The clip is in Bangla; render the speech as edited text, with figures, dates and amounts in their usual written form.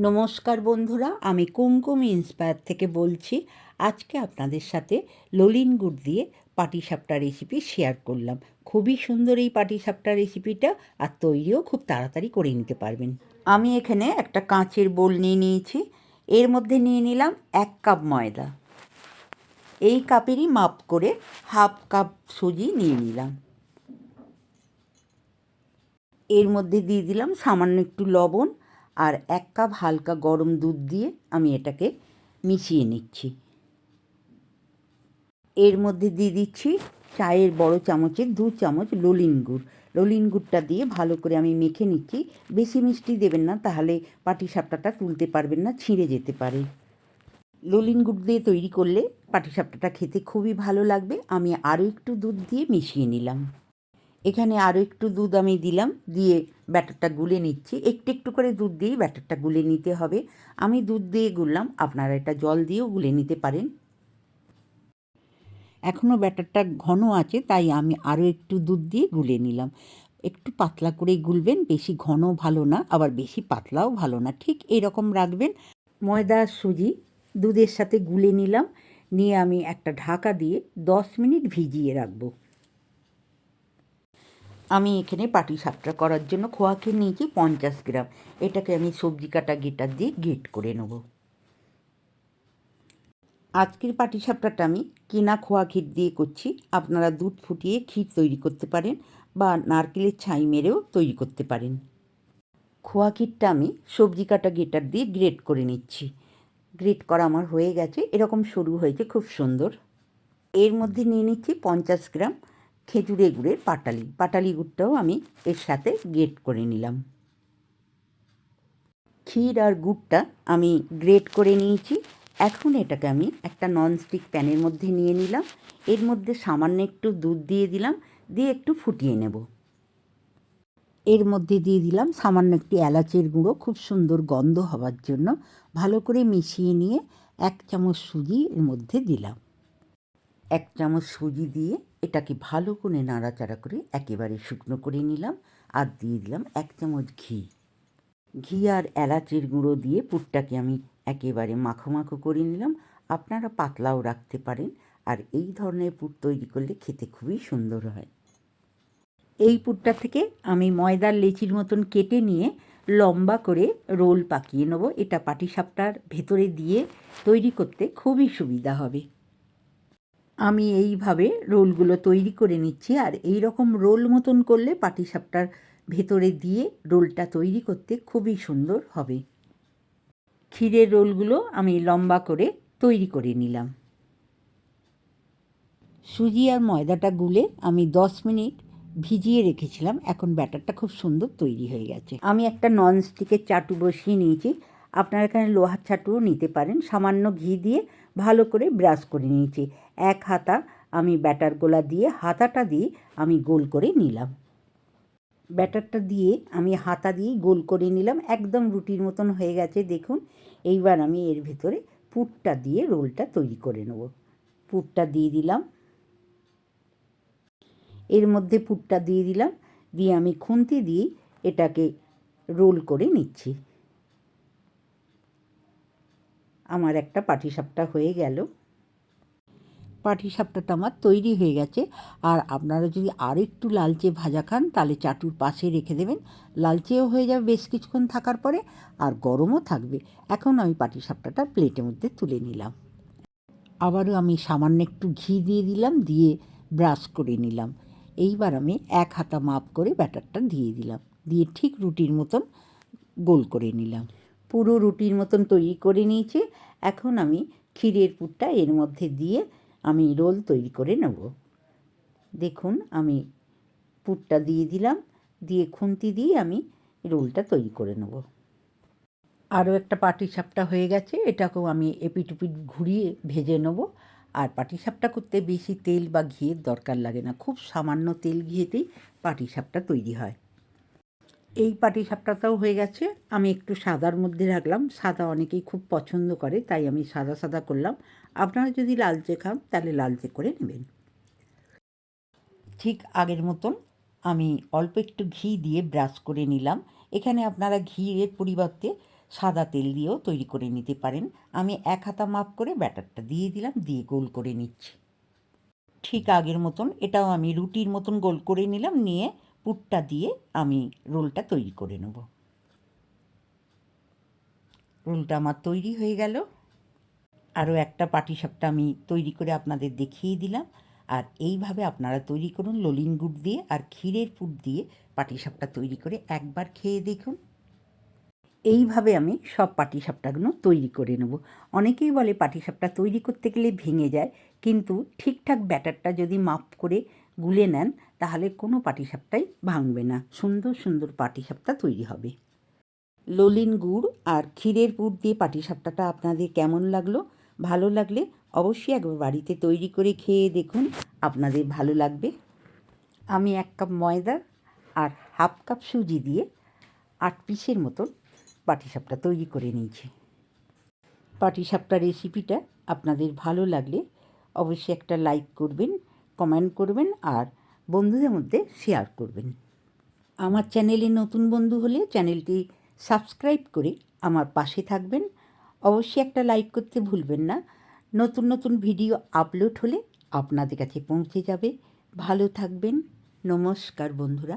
নমস্কার বন্ধুরা, আমি কুমকুম ইন্সপায়ার থেকে বলছি। আজকে আপনাদের সাথে ললিন গুড় দিয়ে পাটিসাপটা রেসিপি শেয়ার করলাম। খুবই সুন্দর এই পাটিসাপটা রেসিপিটা, আর তৈরিও খুব তাড়াতাড়ি করে নিতে পারবেন। আমি এখানে একটা কাঁচের বোল নিয়ে নিয়েছি। এর মধ্যে নিয়ে নিলাম 1 কাপ ময়দা। এই কাপেরই মাপ করে হাফ কাপ সুজি নিয়ে নিলাম। এর মধ্যে দিয়ে দিলাম সামান্য একটু লবণ আর 1 কাপ হালকা গরম দুধ দিয়ে আমি এটাকে মিশিয়ে নিচ্ছি। এর মধ্যে দিয়ে দিচ্ছি চায়ের বড় চামচের 2 চামচ ললিন গুড়। ললিন গুড়টা দিয়ে ভালো করে আমি মেখে নিচ্ছি। বেশি মিষ্টি দেবেন না, তাহলে পাটিসাপটাটা তুলতে পারবেন না, ছিঁড়ে যেতে পারে। ললিন গুড় দিয়ে তৈরি করলে পাটিসাপটাটা খেতে খুবই ভালো লাগবে। আমি আরও একটু দুধ দিয়ে মিশিয়ে নিলাম। এখানে আরও একটু দুধ আমি দিলাম, দিয়ে ব্যাটারটা গুলে নিচ্ছি। একটু একটু করে দুধ দিয়েই ব্যাটারটা গুলে নিতে হবে। আমি দুধ দিয়ে গুললাম, আপনারা এটা জল দিয়েও গুলে নিতে পারেন। এখনও ব্যাটারটা ঘন আছে, তাই আমি আরও একটু দুধ দিয়ে গুলে নিলাম। একটু পাতলা করেই গুলবেন, বেশি ঘন ভালো না, আবার বেশি পাতলাও ভালো না, ঠিক এরকম রাখবেন। ময়দা আর সুজি দুধের সাথে গুলে নিলাম, নিয়ে আমি একটা ঢাকা দিয়ে 10 মিনিট ভিজিয়ে রাখবো। আমি এখানে পাটিসাপটা করার জন্য খোয়া ক্ষীর নিয়েছি 50 গ্রাম। এটাকে আমি সবজি কাটা গেটার দিয়ে গ্রেট করে নেব। আজকের পাটিসাপটাটা আমি কেনা খোয়া ক্ষীর দিয়ে করছি। আপনারা দুধ ফুটিয়ে ক্ষীর তৈরি করতে পারেন, বা নারকেলের ছাই মেরেও তৈরি করতে পারেন। খোয়া ক্ষীরটা আমি সবজি কাটা গেটার দিয়ে গ্রেট করে নিচ্ছি। গ্রেট করা আমার হয়ে গেছে, এরকম সরু হয়েছে, খুব সুন্দর। এর মধ্যে নিয়ে নিচ্ছি 50 গ্রাম খেজুরে গুড়ের পাটালি। পাটালি গুড়টাও আমি এর সাথে গ্রেট করে নিলাম। ক্ষীর আর গুড়টা আমি গ্রেট করে নিয়েছি। এখন এটাকে আমি একটা ননস্টিক প্যানের মধ্যে নিয়ে নিলাম। এর মধ্যে সামান্য একটু দুধ দিয়ে দিলাম, দিয়ে একটু ফুটিয়ে নেব। এর মধ্যে দিয়ে দিলাম সামান্য একটি এলাচের গুঁড়ো, খুব সুন্দর গন্ধ হওয়ার জন্য। ভালো করে মিশিয়ে নিয়ে 1 চামচ সুজি এর মধ্যে দিলাম। 1 চামচ সুজি দিয়ে এটাকে ভালো করে নাড়াচাড়া করে একেবারে শুকনো করে নিলাম। আর দিয়ে দিলাম 1 চামচ ঘি। ঘি আর এলাচের গুঁড়ো দিয়ে পুরটাকে আমি একেবারে মাখো মাখো করে নিলাম। আপনারা পাতলাও রাখতে পারেন, আর এই ধরনের পুর তৈরি করলে খেতে খুবই সুন্দর হয়। এই পুরটা থেকে আমি ময়দার লেচির মতন কেটে নিয়ে লম্বা করে রোল পাকিয়ে নেব। এটা পাটিসাপটার ভেতরে দিয়ে তৈরি করতে খুবই সুবিধা হবে। আমি এইভাবে রোলগুলো তৈরি করে নিচ্ছি, আর এই রকম রোল মতন করলে পাটিসাপটার ভেতরে দিয়ে রোলটা তৈরি করতে খুবই সুন্দর হবে। ক্ষীরের রোলগুলো আমি লম্বা করে তৈরি করে নিলাম। সুজি আর ময়দাটা গুলে আমি 10 মিনিট ভিজিয়ে রেখেছিলাম। এখন ব্যাটারটা খুব সুন্দর তৈরি হয়ে গেছে। আমি একটা ননস্টিকের চাটু বসিয়ে নিয়েছি। আপনারা এখানে লোহার চাটুও নিতে পারেন। সামান্য ঘি দিয়ে ভালো করে ব্রাশ করে নিয়েছি। 1 হাতা আমি ব্যাটার গোলা দিয়ে হাতাটা দিয়ে আমি গোল করে নিলাম। ব্যাটারটা দিয়ে আমি হাতা দিয়েই গোল করে নিলাম, একদম রুটির মতন হয়ে গেছে দেখুন। এইবার আমি এর ভিতরে পুরটা দিয়ে রোলটা তৈরি করে নেব। পুরটা দিয়ে দিলাম, এর মধ্যে পুরটা দিয়ে দিলাম, দিয়ে আমি খুন্তি দিয়ে এটাকে রোল করে নিচ্ছি। আমার একটা পাটিসাপটা হয়ে গেল। পাটিসাপটাটা আমার তৈরি হয়ে গেছে। আর আপনারা যদি আরও একটু লালচে ভাজা খান, তাহলে চাটুর পাশে রেখে দেবেন। লালচেও হয়ে যাবে বেশ কিছুক্ষণ থাকার পরে, আর গরমও থাকবে। এখন আমি পাটিসাপটাটা প্লেটের মধ্যে তুলে নিলাম। আবারও আমি সামান্য একটু ঘি দিয়ে দিলাম, দিয়ে ব্রাশ করে নিলাম। এইবার আমি 1 হাতা মাপ করে ব্যাটারটা দিয়ে দিলাম, দিয়ে ঠিক রুটির মতন গোল করে নিলাম। পুরো রুটির মতন তৈরি করে নিয়েছি। এখন আমি ক্ষীরের পুরটা এর মধ্যে দিয়ে আমি রোল তৈরি করে নেব। দেখুন আমি পুরটা দিয়ে দিলাম, দিয়ে খুন্তি দিয়ে আমি রোলটা তৈরি করে নেব। আরও একটা পাটিসাপটা হয়ে গেছে, এটাকেও আমি এপিট ওপিট ঘুরিয়ে ভেজে নেব। আর পাটিসাপটা করতে বেশি তেল বা ঘিয়ের দরকার লাগে না, খুব সামান্য তেল ঘিয়েতেই পাটিসাপটা তৈরি হয়। এই পাটিসাপটাটাও হয়ে গেছে। আমি একটু সাদার মধ্যে রাখলাম, সাদা অনেকেই খুব পছন্দ করে, তাই আমি সাদা সাদা করলাম। আপনারা যদি লালচে খান তাহলে লালচে করে নেবেন। ঠিক আগের মতন আমি অল্প একটু ঘি দিয়ে ব্রাশ করে নিলাম। এখানে আপনারা ঘিয়ের পরিবর্তে সাদা তেল দিয়েও তৈরি করে নিতে পারেন। আমি 1 হাতা মাপ করে ব্যাটারটা দিয়ে দিলাম, দিয়ে গোল করে নিচ্ছি। ঠিক আগের মতন এটাও আমি রুটির মতন গোল করে নিলাম, নিয়ে পুরটা দিয়ে আমি রোলটা তৈরি করে নেব। রোলটা আমার তৈরি হয়ে গেল। আরও একটা পাটিসাপটা আমি তৈরি করে আপনাদের দেখিয়ে দিলাম। আর এইভাবে আপনারা তৈরি করুন ললিন গুড় দিয়ে আর ক্ষীরের পুর দিয়ে পাটিসাপটা তৈরি করে একবার খেয়ে দেখুন। এইভাবে আমি সব পাটিসাপটাগুলো তৈরি করে নেব। অনেকেই বলে পাটিসাপটা তৈরি করতে গেলে ভেঙে যায়, কিন্তু ঠিকঠাক ব্যাটারটা যদি মাপ করে গুলে নেন তাহলে কোনো পাটিসাপটাই ভাঙবে না, সুন্দর সুন্দর পাটিসাপটা তৈরি হবে। ললিন গুড় আর ক্ষীরের পুর দিয়ে পাটিসাপটাটা আপনাদের কেমন লাগলো? ভালো লাগলে অবশ্যই একবার বাড়িতে তৈরি করে খেয়ে দেখুন, আপনাদের ভালো লাগবে। আমি 1 কাপ ময়দা আর হাফ কাপ সুজি দিয়ে 8 পিসের মতন পাটিসাপটা তৈরি করে নিয়েছি। পাটিসাপটা রেসিপিটা আপনাদের ভালো লাগলে অবশ্যই একটা লাইক করবেন, কমেন্ট করবেন আর বন্ধুদের মধ্যে শেয়ার করবেন। আমার চ্যানেলে নতুন বন্ধু হলে চ্যানেলটি সাবস্ক্রাইব করে আমার পাশে থাকবেন। অবশ্যই একটা লাইক করতে ভুলবেন না। নতুন নতুন ভিডিও আপলোড হলে আপনাদের কাছে পৌঁছে যাবে। ভালো থাকবেন। নমস্কার বন্ধুরা।